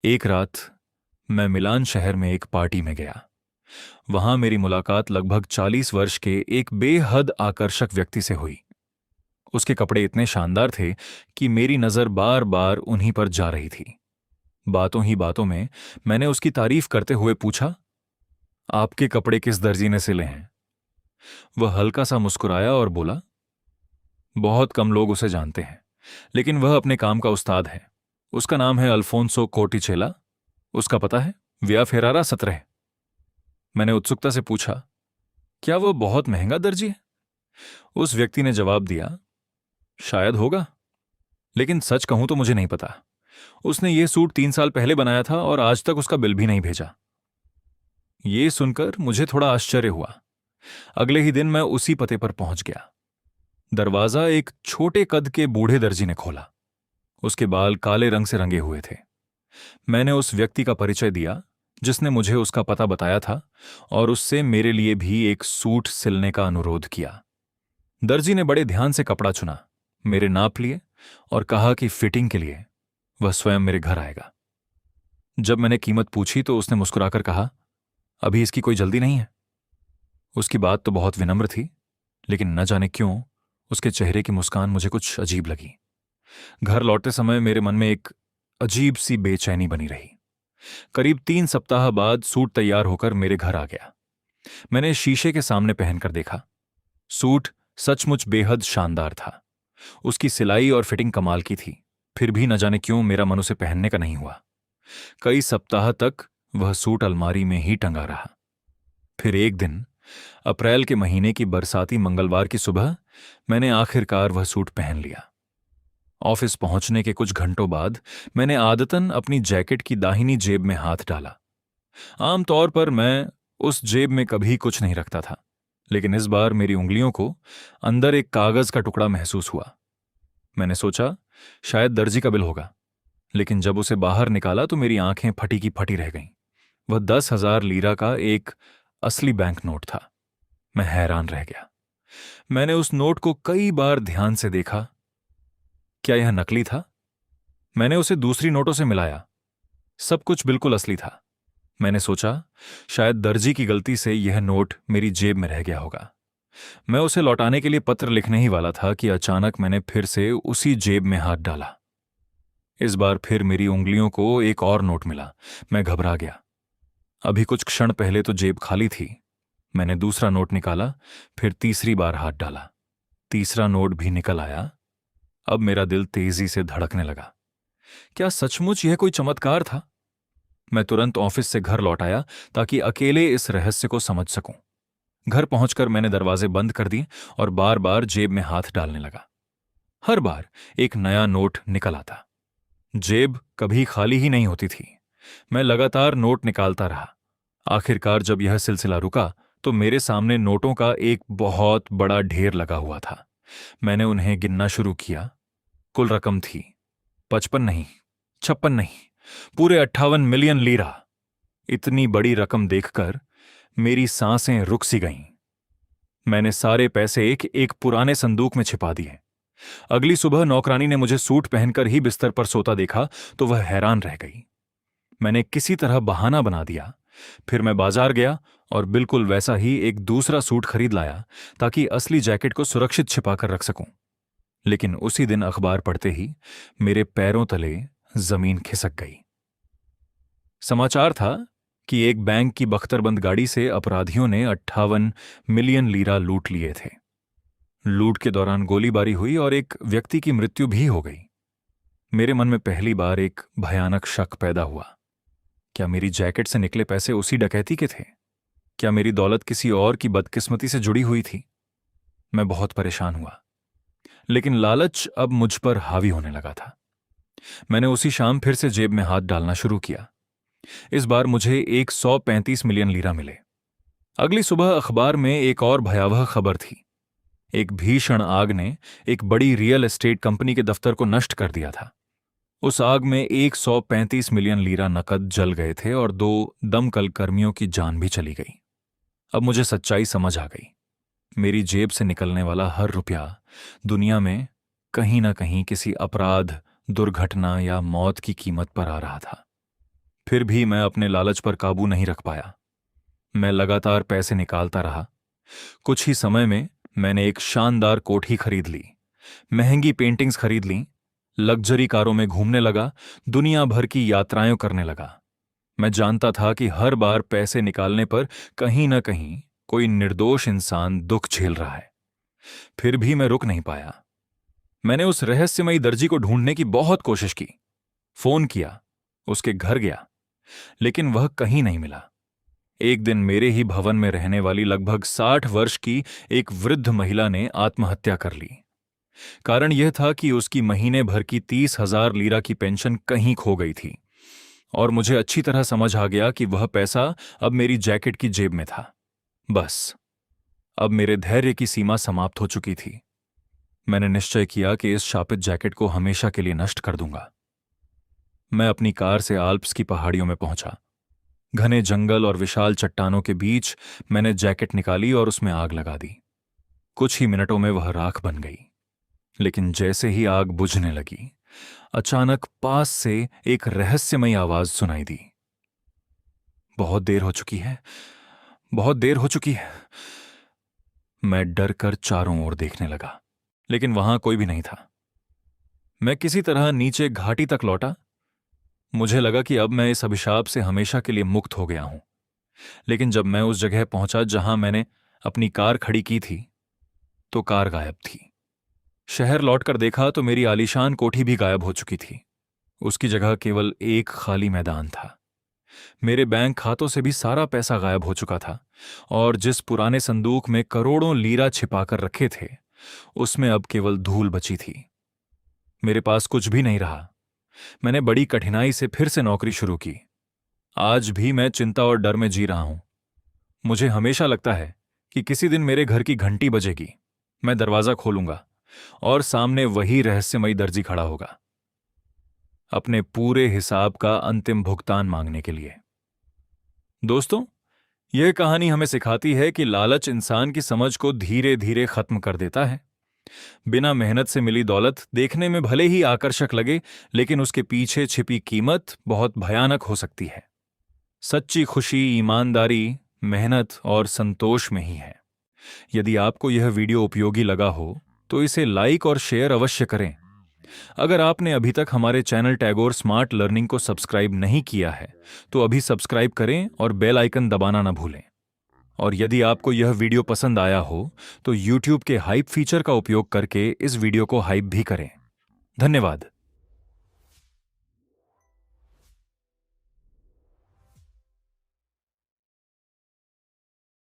एक रात मैं मिलान शहर में एक पार्टी में गया। वहां मेरी मुलाकात लगभग 40 वर्ष के एक बेहद आकर्षक व्यक्ति से हुई। उसके कपड़े इतने शानदार थे कि मेरी नजर बार बार उन्हीं पर जा रही थी। बातों ही बातों में मैंने उसकी तारीफ करते हुए पूछा, आपके कपड़े किस दर्जी ने सिले हैं? वह हल्का सा मुस्कुराया और बोला, बहुत कम लोग उसे जानते हैं, लेकिन वह अपने काम का उस्ताद है। उसका नाम है अल्फोंसो कोर्टिचेला। उसका पता है विया फेरारा 17। मैंने उत्सुकता से पूछा, क्या वह बहुत महंगा दर्जी है? उस व्यक्ति ने जवाब दिया, शायद होगा, लेकिन सच कहूं तो मुझे नहीं पता। उसने ये सूट 3 साल पहले बनाया था और आज तक उसका बिल भी नहीं भेजा। ये सुनकर मुझे थोड़ा आश्चर्य हुआ। अगले ही दिन मैं उसी पते पर पहुंच गया। दरवाजा एक छोटे कद के बूढ़े दर्जी ने खोला। उसके बाल काले रंग से रंगे हुए थे। मैंने उस व्यक्ति का परिचय दिया जिसने मुझे उसका पता बताया था और उससे मेरे लिए भी एक सूट सिलने का अनुरोध किया। दर्जी ने बड़े ध्यान से कपड़ा चुना, मेरे नाप लिए और कहा कि फिटिंग के लिए वह स्वयं मेरे घर आएगा। जब मैंने कीमत पूछी तो उसने मुस्कुराकर कहा, अभी इसकी कोई जल्दी नहीं है। उसकी बात तो बहुत विनम्र थी, लेकिन न जाने क्यों उसके चेहरे की मुस्कान मुझे कुछ अजीब लगी। घर लौटते समय मेरे मन में एक अजीब सी बेचैनी बनी रही। करीब 3 सप्ताह बाद सूट तैयार होकर मेरे घर आ गया। मैंने शीशे के सामने पहनकर देखा। सूट सचमुच बेहद शानदार था। उसकी सिलाई और फिटिंग कमाल की थी, फिर भी न जाने क्यों मेरा मन उसे पहनने का नहीं हुआ। कई सप्ताह तक वह सूट अलमारी में ही टंगा रहा। फिर एक दिन अप्रैल के महीने की बरसाती मंगलवार की सुबह मैंने आखिरकार वह सूट पहन लिया। ऑफिस पहुंचने के कुछ घंटों बाद मैंने आदतन अपनी जैकेट की दाहिनी जेब में हाथ डाला। आमतौर पर मैं उस जेब में कभी कुछ नहीं रखता था, लेकिन इस बार मेरी उंगलियों को अंदर एक कागज का टुकड़ा महसूस हुआ। मैंने सोचा शायद दर्जी का बिल होगा, लेकिन जब उसे बाहर निकाला तो मेरी आंखें फटी की फटी रह गईं। वह 10,000 लीरा का एक असली बैंक नोट था। मैं हैरान रह गया। मैंने उस नोट को कई बार ध्यान से देखा। क्या यह नकली था? मैंने उसे दूसरी नोटों से मिलाया। सब कुछ बिल्कुल असली था। मैंने सोचा शायद दर्जी की गलती से यह नोट मेरी जेब में रह गया होगा। मैं उसे लौटाने के लिए पत्र लिखने ही वाला था कि अचानक मैंने फिर से उसी जेब में हाथ डाला। इस बार फिर मेरी उंगलियों को एक और नोट मिला। मैं घबरा गया। अभी कुछ क्षण पहले तो जेब खाली थी। मैंने दूसरा नोट निकाला, फिर तीसरी बार हाथ डाला। तीसरा नोट भी निकल आया। अब मेरा दिल तेजी से धड़कने लगा। क्या सचमुच यह कोई चमत्कार था? मैं तुरंत ऑफिस से घर लौट आया ताकि अकेले इस रहस्य को समझ सकूं। घर पहुंचकर मैंने दरवाजे बंद कर दिए और बार बार जेब में हाथ डालने लगा। हर बार एक नया नोट निकल आता। जेब कभी खाली ही नहीं होती थी। मैं लगातार नोट निकालता रहा। आखिरकार जब यह सिलसिला रुका तो मेरे सामने नोटों का एक बहुत बड़ा ढेर लगा हुआ था। मैंने उन्हें गिनना शुरू किया। कुल रकम थी 55 नहीं, 56 नहीं, पूरे 58 मिलियन लीरा। इतनी बड़ी रकम देखकर मेरी सांसें रुक सी गईं। मैंने सारे पैसे एक एक पुराने संदूक में छिपा दिए। अगली सुबह नौकरानी ने मुझे सूट पहनकर ही बिस्तर पर सोता देखा तो वह हैरान रह गई। मैंने किसी तरह बहाना बना दिया। फिर मैं बाजार गया और बिल्कुल वैसा ही एक दूसरा सूट खरीद लाया ताकि असली जैकेट को सुरक्षित छिपाकर रख सकूं। लेकिन उसी दिन अखबार पढ़ते ही मेरे पैरों तले जमीन खिसक गई। समाचार था कि एक बैंक की बख्तरबंद गाड़ी से अपराधियों ने 58 मिलियन लीरा लूट लिए थे। लूट के दौरान गोलीबारी हुई और एक व्यक्ति की मृत्यु भी हो गई। मेरे मन में पहली बार एक भयानक शक पैदा हुआ। क्या मेरी जैकेट से निकले पैसे उसी डकैती के थे? क्या मेरी दौलत किसी और की बदकिस्मती से जुड़ी हुई थी? मैं बहुत परेशान हुआ, लेकिन लालच अब मुझ पर हावी होने लगा था। मैंने उसी शाम फिर से जेब में हाथ डालना शुरू किया। इस बार मुझे 135 मिलियन लीरा मिले। अगली सुबह अखबार में एक और भयावह खबर थी। एक भीषण आग ने एक बड़ी रियल एस्टेट कंपनी के दफ्तर को नष्ट कर दिया था। उस आग में 135 मिलियन लीरा नकद जल गए थे और 2 दमकल कर्मियों की जान भी चली गई। अब मुझे सच्चाई समझ आ गई। मेरी जेब से निकलने वाला हर रुपया दुनिया में कहीं ना कहीं किसी अपराध, दुर्घटना या मौत की कीमत पर आ रहा था। फिर भी मैं अपने लालच पर काबू नहीं रख पाया। मैं लगातार पैसे निकालता रहा। कुछ ही समय में मैंने एक शानदार कोठी खरीद ली, महंगी पेंटिंग्स खरीद लीं, लग्जरी कारों में घूमने लगा, दुनिया भर की यात्राएं करने लगा। मैं जानता था कि हर बार पैसे निकालने पर कहीं न कहीं कोई निर्दोष इंसान दुख झेल रहा है। फिर भी मैं रुक नहीं पाया। मैंने उस रहस्यमयी दर्जी को ढूंढने की बहुत कोशिश की। फोन किया, उसके घर गया, लेकिन वह कहीं नहीं मिला। एक दिन मेरे ही भवन में रहने वाली लगभग 60 वर्ष की एक वृद्ध महिला ने आत्महत्या कर ली। कारण यह था कि उसकी महीने भर की 30,000 लीरा की पेंशन कहीं खो गई थी, और मुझे अच्छी तरह समझ आ गया कि वह पैसा अब मेरी जैकेट की जेब में था। बस, अब मेरे धैर्य की सीमा समाप्त हो चुकी थी। मैंने निश्चय किया कि इस शापित जैकेट को हमेशा के लिए नष्ट कर दूंगा। मैं अपनी कार से आल्प्स की पहाड़ियों में पहुंचा। घने जंगल और विशाल चट्टानों के बीच मैंने जैकेट निकाली और उसमें आग लगा दी। कुछ ही मिनटों में वह राख बन गई। लेकिन जैसे ही आग बुझने लगी, अचानक पास से एक रहस्यमयी आवाज सुनाई दी। बहुत देर हो चुकी है, बहुत देर हो चुकी है। मैं डर कर चारों ओर देखने लगा, लेकिन वहां कोई भी नहीं था। मैं किसी तरह नीचे घाटी तक लौटा। मुझे लगा कि अब मैं इस अभिशाप से हमेशा के लिए मुक्त हो गया हूं। लेकिन जब मैं उस जगह पहुंचा जहां मैंने अपनी कार खड़ी की थी, तो कार गायब थी। शहर लौटकर देखा तो मेरी आलीशान कोठी भी गायब हो चुकी थी। उसकी जगह केवल एक खाली मैदान था। मेरे बैंक खातों से भी सारा पैसा गायब हो चुका था, और जिस पुराने संदूक में करोड़ों लीरा छिपाकर रखे थे, उसमें अब केवल धूल बची थी। मेरे पास कुछ भी नहीं रहा। मैंने बड़ी कठिनाई से फिर से नौकरी शुरू की। आज भी मैं चिंता और डर में जी रहा हूं। मुझे हमेशा लगता है कि किसी दिन मेरे घर की घंटी बजेगी, मैं दरवाजा खोलूंगा और सामने वही रहस्यमयी दर्जी खड़ा होगा, अपने पूरे हिसाब का अंतिम भुगतान मांगने के लिए। दोस्तों, यह कहानी हमें सिखाती है कि लालच इंसान की समझ को धीरे धीरे खत्म कर देता है। बिना मेहनत से मिली दौलत देखने में भले ही आकर्षक लगे, लेकिन उसके पीछे छिपी कीमत बहुत भयानक हो सकती है। सच्ची खुशी ईमानदारी, मेहनत और संतोष में ही है। यदि आपको यह वीडियो उपयोगी लगा हो तो इसे लाइक और शेयर अवश्य करें। अगर आपने अभी तक हमारे चैनल टैगोर स्मार्ट लर्निंग को सब्सक्राइब नहीं किया है तो अभी सब्सक्राइब करें और बेल आइकन दबाना न भूलें। और यदि आपको यह वीडियो पसंद आया हो तो YouTube के हाइप फीचर का उपयोग करके इस वीडियो को हाइप भी करें। धन्यवाद।